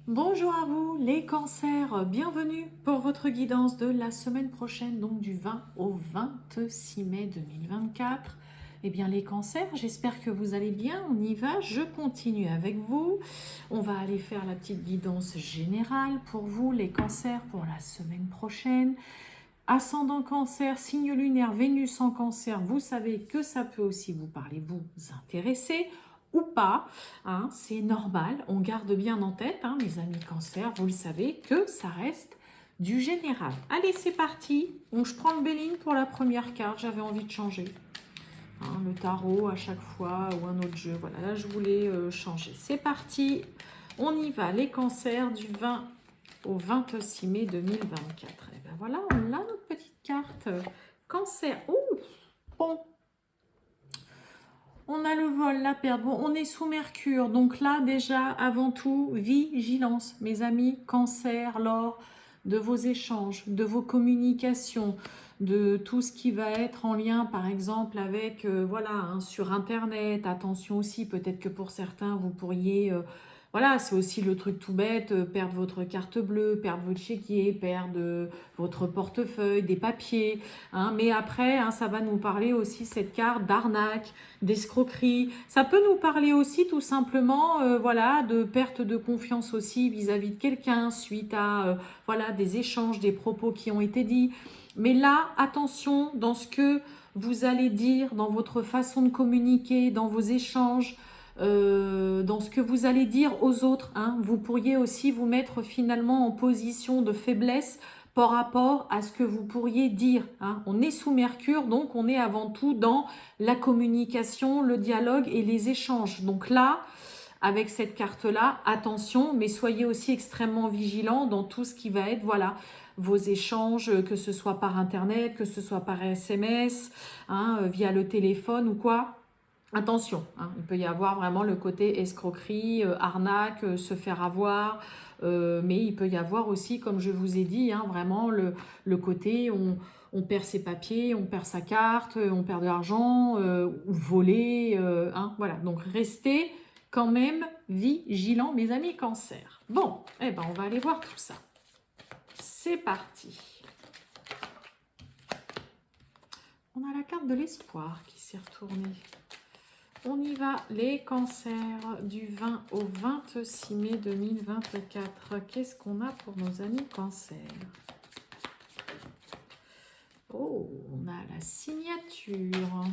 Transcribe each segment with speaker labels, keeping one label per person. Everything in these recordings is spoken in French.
Speaker 1: Bonjour à vous les cancers, bienvenue pour votre guidance de la semaine prochaine, donc du 20 au 26 mai 2024. Eh bien les cancers, j'espère que vous allez bien, on y va, je continue avec vous. On va aller faire la petite guidance générale pour vous les cancers pour la semaine prochaine. Ascendant cancer, signe lunaire, Vénus en cancer, vous savez que ça peut aussi vous parler, vous intéresser ou pas, hein, c'est normal, on garde bien en tête, hein, mes amis cancer, vous le savez, que ça reste du général. Allez, c'est parti, donc je prends le Béline pour la première carte, j'avais envie de changer. Hein, le tarot à chaque fois ou un autre jeu, voilà, là je voulais changer. C'est parti, on y va, les cancers du 20 au 26 mai 2024. Et ben voilà, on a notre petite carte. Cancer. Ouh, bon. On a le vol, la perte. Bon, on est sous Mercure. Donc là, déjà, avant tout, vigilance. Mes amis, cancer, lors de vos échanges, de vos communications, de tout ce qui va être en lien, par exemple, avec, voilà, hein, sur Internet. Attention aussi, peut-être que pour certains, vous pourriez... voilà, c'est aussi le truc tout bête, perdre votre carte bleue, perdre votre chéquier, perdre votre portefeuille, des papiers. Hein, mais après, hein, ça va nous parler aussi, cette carte d'arnaque, d'escroquerie. Ça peut nous parler aussi tout simplement voilà, de perte de confiance aussi vis-à-vis de quelqu'un suite à voilà, des échanges, des propos qui ont été dits. Mais là, attention dans ce que vous allez dire, dans votre façon de communiquer, dans vos échanges, dans ce que vous allez dire aux autres. Hein. Vous pourriez aussi vous mettre finalement en position de faiblesse par rapport à ce que vous pourriez dire. Hein. On est sous Mercure, donc on est avant tout dans la communication, le dialogue et les échanges. Donc là, avec cette carte-là, attention, mais soyez aussi extrêmement vigilants dans tout ce qui va être, voilà, vos échanges, que ce soit par Internet, que ce soit par SMS, hein, via le téléphone ou quoi. Attention, hein, il peut y avoir vraiment le côté escroquerie, arnaque, se faire avoir, mais il peut y avoir aussi, comme je vous ai dit, hein, vraiment le côté on perd ses papiers, on perd sa carte, on perd de l'argent, ou voler, hein, voilà. Donc restez quand même vigilants, mes amis cancer. Bon, eh ben on va aller voir tout ça. C'est parti. On a la carte de l'espoir qui s'est retournée. On y va, les cancers du 20 au 26 mai 2024. Qu'est-ce qu'on a pour nos amis cancers? Oh, on a la signature.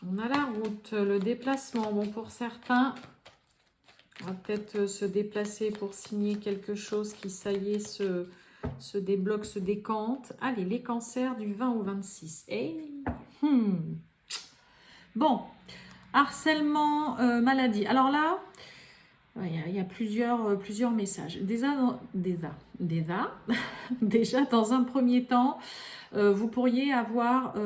Speaker 1: On a la route, le déplacement. Bon, pour certains, on va peut-être se déplacer pour signer quelque chose qui, ça y est, se débloque, se décante. Allez, les cancers du 20 au 26. Hey, Bon, harcèlement, maladie. Alors là, il y a plusieurs messages. Déjà, dans un premier temps, vous pourriez avoir...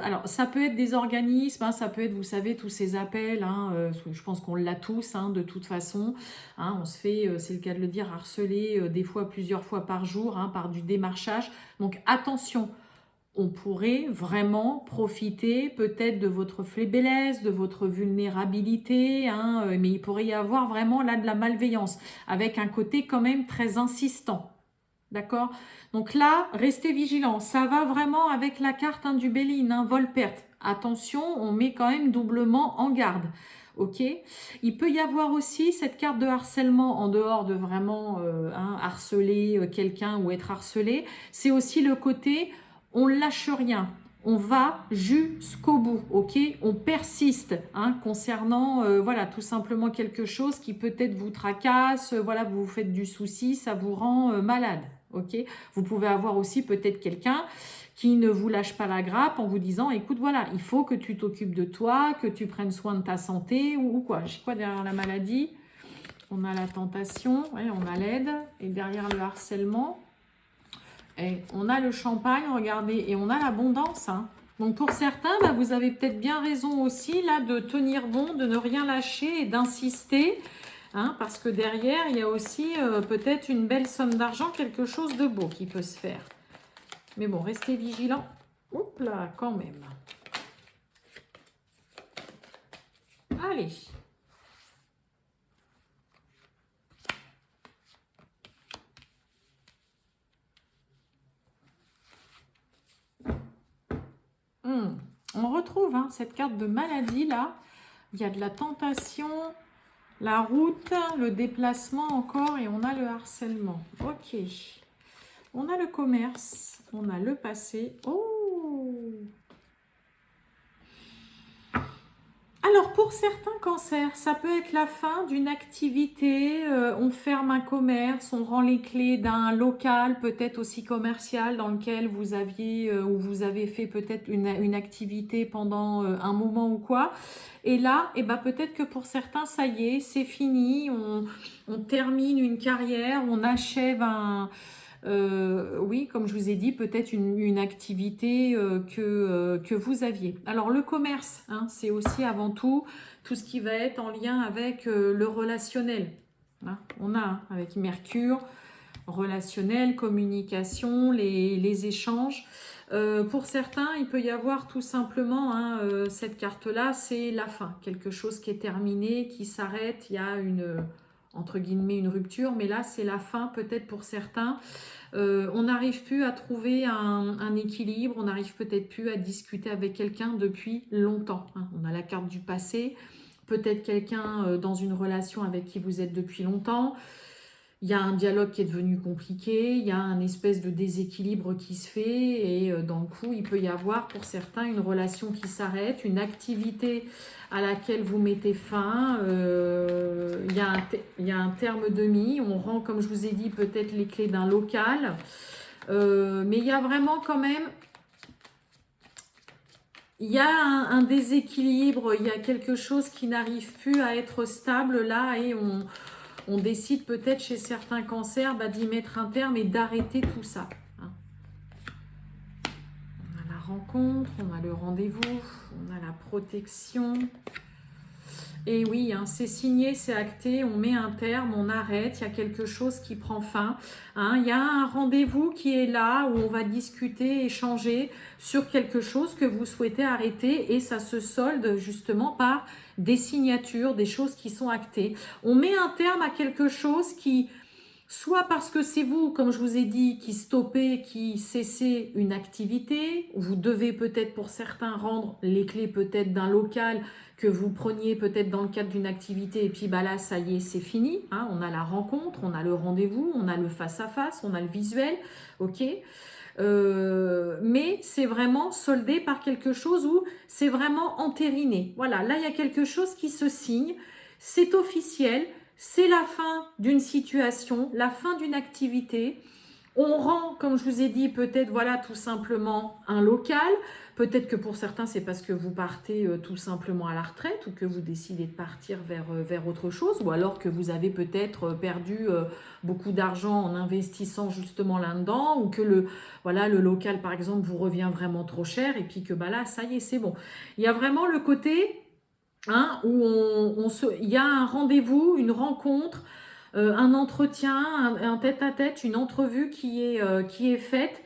Speaker 1: alors, ça peut être des organismes, hein, ça peut être, vous savez, tous ces appels. Hein, je pense qu'on l'a tous, hein, de toute façon. Hein, on se fait, c'est le cas de le dire, harceler des fois, plusieurs fois par jour, hein, par du démarchage. Donc, attention, on pourrait vraiment profiter peut-être de votre faiblesse, de votre vulnérabilité, hein, mais il pourrait y avoir vraiment là de la malveillance, avec un côté quand même très insistant. D'accord? Donc là, restez vigilants. Ça va vraiment avec la carte, hein, du Béline, hein, vol-perte. Attention, on met quand même doublement en garde. Ok? Il peut y avoir aussi cette carte de harcèlement en dehors de vraiment hein, harceler quelqu'un ou être harcelé. C'est aussi le côté on lâche rien. On va jusqu'au bout, ok? On persiste, hein, concernant, voilà, tout simplement quelque chose qui peut-être vous tracasse, voilà, vous vous faites du souci, ça vous rend malade, ok? Vous pouvez avoir aussi peut-être quelqu'un qui ne vous lâche pas la grappe en vous disant, écoute, voilà, il faut que tu t'occupes de toi, que tu prennes soin de ta santé, ou quoi. Je sais quoi derrière la maladie? On a la tentation, ouais, on a l'aide, et derrière le harcèlement, et on a le champagne, regardez, et on a l'abondance. Hein. Donc pour certains, bah, vous avez peut-être bien raison aussi là de tenir bon, de ne rien lâcher et d'insister. Hein, parce que derrière, il y a aussi peut-être une belle somme d'argent, quelque chose de beau qui peut se faire. Mais bon, restez vigilants. Oups là, quand même. Allez. retrouve hein, cette carte de maladie là. Il y a de la tentation, la route, le déplacement encore et on a le harcèlement. Ok. On a le commerce, on a le passé. Oh! Alors, pour certains cancers, ça peut être la fin d'une activité, on ferme un commerce, on rend les clés d'un local, peut-être aussi commercial, dans lequel vous aviez ou vous avez fait peut-être une activité pendant un moment ou quoi. Et là, eh ben, peut-être que pour certains, ça y est, c'est fini, on termine une carrière, on achève oui, comme je vous ai dit, peut-être une activité que vous aviez. Alors le commerce, hein, c'est aussi avant tout ce qui va être en lien avec le relationnel. Hein, on a hein, avec Mercure, relationnel, communication, les échanges. Pour certains, il peut y avoir tout simplement, hein, cette carte-là, c'est la fin. Quelque chose qui est terminé, qui s'arrête, il y a entre guillemets, une rupture, mais là, c'est la fin peut-être pour certains. On n'arrive plus à trouver un équilibre, on n'arrive peut-être plus à discuter avec quelqu'un depuis longtemps. Hein. On a la carte du passé, peut-être quelqu'un dans une relation avec qui vous êtes depuis longtemps. Il y a un dialogue qui est devenu compliqué, il y a un espèce de déséquilibre qui se fait et dans le coup, il peut y avoir pour certains une relation qui s'arrête, une activité à laquelle vous mettez fin, il y a un terme de mis, on rend, comme je vous ai dit, peut-être les clés d'un local, mais il y a vraiment quand même, il y a un déséquilibre, il y a quelque chose qui n'arrive plus à être stable là et on décide peut-être chez certains cancers d'y mettre un terme et d'arrêter tout ça. Hein. On a la rencontre, on a le rendez-vous, on a la protection. Et oui, hein, c'est signé, c'est acté, on met un terme, on arrête, il y a quelque chose qui prend fin. Hein, il y a un rendez-vous qui est là où on va discuter, échanger sur quelque chose que vous souhaitez arrêter et ça se solde justement par des signatures, des choses qui sont actées. On met un terme à quelque chose qui, soit parce que c'est vous, comme je vous ai dit, qui stoppez, qui cessez une activité, vous devez peut-être pour certains rendre les clés peut-être d'un local que vous preniez peut-être dans le cadre d'une activité et puis là, ça y est, c'est fini. Hein, on a la rencontre, on a le rendez-vous, on a le face-à-face, on a le visuel, ok. Mais c'est vraiment soldé par quelque chose où c'est vraiment entériné. Voilà, là, il y a quelque chose qui se signe, c'est officiel, c'est la fin d'une situation, la fin d'une activité. On rend, comme je vous ai dit, peut-être, voilà, tout simplement un local. Peut-être que pour certains, c'est parce que vous partez tout simplement à la retraite ou que vous décidez de partir vers autre chose ou alors que vous avez peut-être perdu beaucoup d'argent en investissant justement là-dedans ou que le local, par exemple, vous revient vraiment trop cher et puis que là, ça y est, c'est bon. Il y a vraiment le côté hein, où il y a un rendez-vous, une rencontre, un entretien, un tête-à-tête, une entrevue qui est faite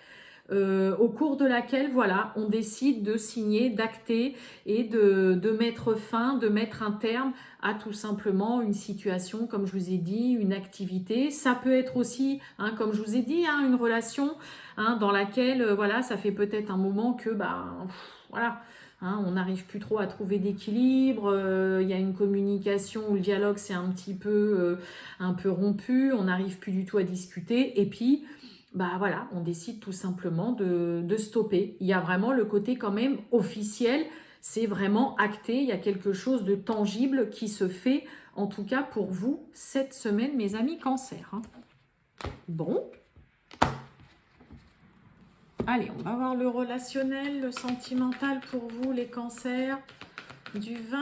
Speaker 1: au cours de laquelle voilà, on décide de signer, d'acter et de mettre fin, de mettre un terme à tout simplement une situation, comme je vous ai dit, une activité. Ça peut être aussi, hein, comme je vous ai dit, hein, une relation hein, dans laquelle voilà, ça fait peut-être un moment que voilà. Hein, on n'arrive plus trop à trouver d'équilibre, il y a une communication où le dialogue c'est un peu rompu, on n'arrive plus du tout à discuter et puis voilà, on décide tout simplement de stopper. Il y a vraiment le côté quand même officiel, c'est vraiment acté, il y a quelque chose de tangible qui se fait, en tout cas pour vous, cette semaine, mes amis Cancer. Hein. Bon. Allez, on va voir le relationnel, le sentimental pour vous, les cancers, du 20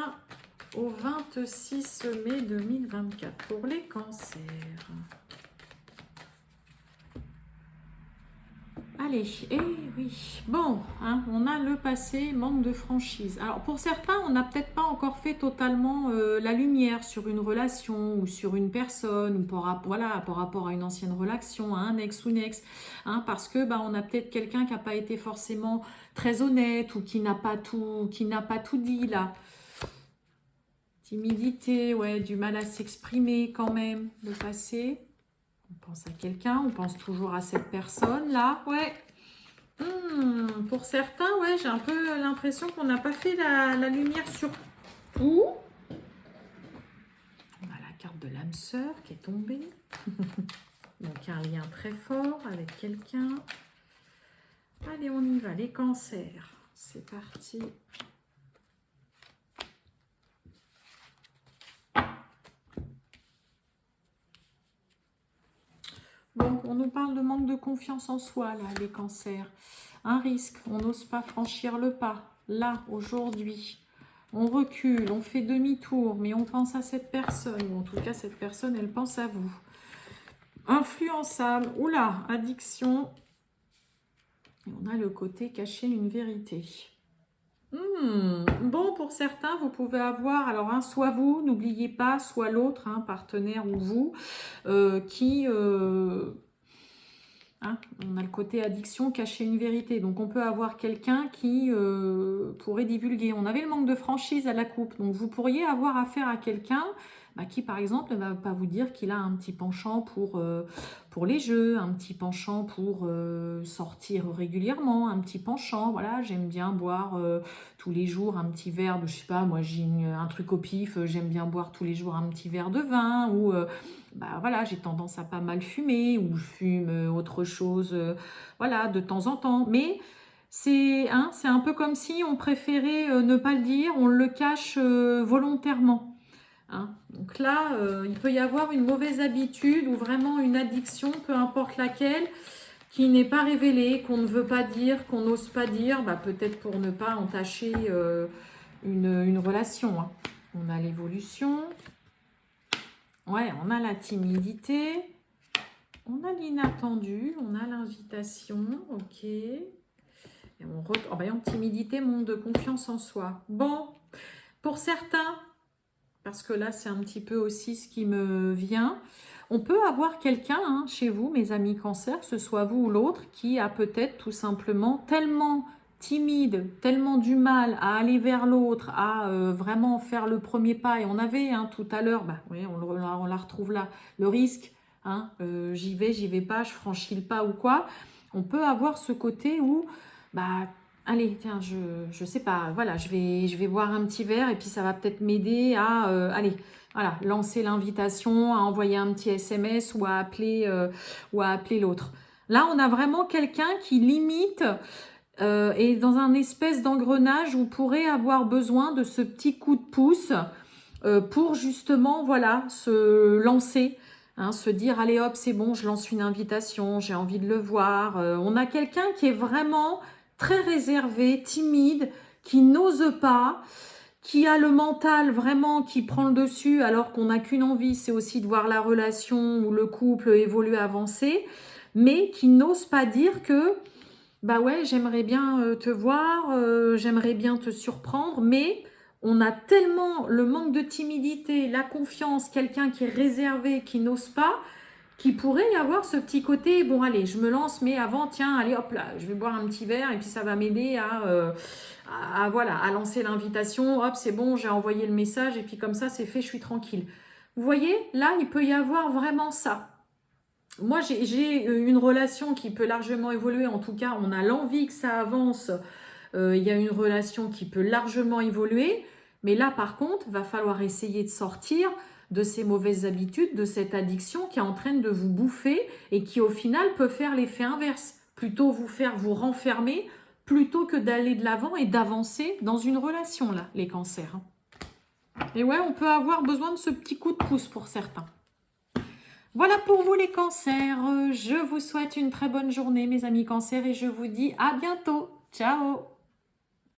Speaker 1: au 26 mai 2024 pour les cancers. Allez, oui, bon, hein, on a le passé, manque de franchise. Alors pour certains, on n'a peut-être pas encore fait totalement la lumière sur une relation ou sur une personne ou par rapport à une ancienne relation, à un ex ou une ex, hein, parce que on a peut-être quelqu'un qui n'a pas été forcément très honnête ou qui n'a pas tout dit là. Timidité, ouais, du mal à s'exprimer quand même, le passé. On pense à quelqu'un, on pense toujours à cette personne là, ouais. Pour certains, ouais, j'ai un peu l'impression qu'on n'a pas fait la lumière sur tout. On a la carte de l'âme sœur qui est tombée. Donc un lien très fort avec quelqu'un. Allez, on y va, les cancers. C'est parti. Bon, on nous parle de manque de confiance en soi, là, les cancers. Un risque, on n'ose pas franchir le pas. Là, aujourd'hui, on recule, on fait demi-tour, mais on pense à cette personne. Ou en tout cas, cette personne, elle pense à vous. Influençable, oula, addiction. Et on a le côté cacher une vérité. Bon, pour certains, vous pouvez avoir, alors soit vous, n'oubliez pas, soit l'autre, partenaire ou vous, qui... on a le côté addiction, cacher une vérité. Donc, on peut avoir quelqu'un qui pourrait divulguer. On avait le manque de franchise à la coupe. Donc, vous pourriez avoir affaire à quelqu'un qui, par exemple, ne va pas vous dire qu'il a un petit penchant pour les jeux, un petit penchant pour sortir régulièrement, un petit penchant. Voilà, j'aime bien boire tous les jours un petit verre de, je sais pas, moi, j'ai un truc au pif, j'aime bien boire tous les jours un petit verre de vin ou... voilà, j'ai tendance à pas mal fumer ou je fume autre chose, voilà, de temps en temps. Mais c'est un peu comme si on préférait ne pas le dire, on le cache volontairement. Donc là, il peut y avoir une mauvaise habitude ou vraiment une addiction, peu importe laquelle, qui n'est pas révélée, qu'on ne veut pas dire, qu'on n'ose pas dire, peut-être pour ne pas entacher une relation. On a l'évolution. Ouais, on a la timidité, on a l'inattendu, on a l'invitation, ok. Et timidité, manque de confiance en soi. Bon, pour certains, parce que là, c'est un petit peu aussi ce qui me vient, on peut avoir quelqu'un chez vous, mes amis cancer, que ce soit vous ou l'autre, qui a peut-être tout simplement tellement timide, tellement du mal à aller vers l'autre, à vraiment faire le premier pas. Et on avait tout à l'heure, oui, on la retrouve là, le risque, j'y vais pas, je franchis le pas ou quoi. On peut avoir ce côté où, allez, tiens, je sais pas, voilà, je vais boire un petit verre et puis ça va peut-être m'aider à, allez, voilà, lancer l'invitation, à envoyer un petit SMS ou à appeler l'autre. Là, on a vraiment quelqu'un qui limite et dans un espèce d'engrenage où pourrait avoir besoin de ce petit coup de pouce pour justement, voilà, se lancer, se dire, allez hop, c'est bon, je lance une invitation, j'ai envie de le voir. On a quelqu'un qui est vraiment très réservé, timide, qui n'ose pas, qui a le mental vraiment qui prend le dessus alors qu'on n'a qu'une envie, c'est aussi de voir la relation ou le couple évoluer, avancer, mais qui n'ose pas dire que ouais, j'aimerais bien te voir, j'aimerais bien te surprendre, mais on a tellement le manque de timidité, la confiance, quelqu'un qui est réservé, qui n'ose pas, qu'il pourrait y avoir ce petit côté, bon allez, je me lance, mais avant, tiens, allez hop là, je vais boire un petit verre et puis ça va m'aider voilà, à lancer l'invitation, hop, c'est bon, j'ai envoyé le message et puis comme ça, c'est fait, je suis tranquille. Vous voyez, là, il peut y avoir vraiment ça. Moi, j'ai une relation qui peut largement évoluer. En tout cas, on a l'envie que ça avance. Il y a une relation qui peut largement évoluer. Mais là, par contre, va falloir essayer de sortir de ces mauvaises habitudes, de cette addiction qui est en train de vous bouffer et qui, au final, peut faire l'effet inverse. Plutôt vous faire vous renfermer, plutôt que d'aller de l'avant et d'avancer dans une relation, là, les cancers. Et ouais, on peut avoir besoin de ce petit coup de pouce pour certains. Voilà pour vous les cancers, je vous souhaite une très bonne journée mes amis cancers et je vous dis à bientôt, ciao.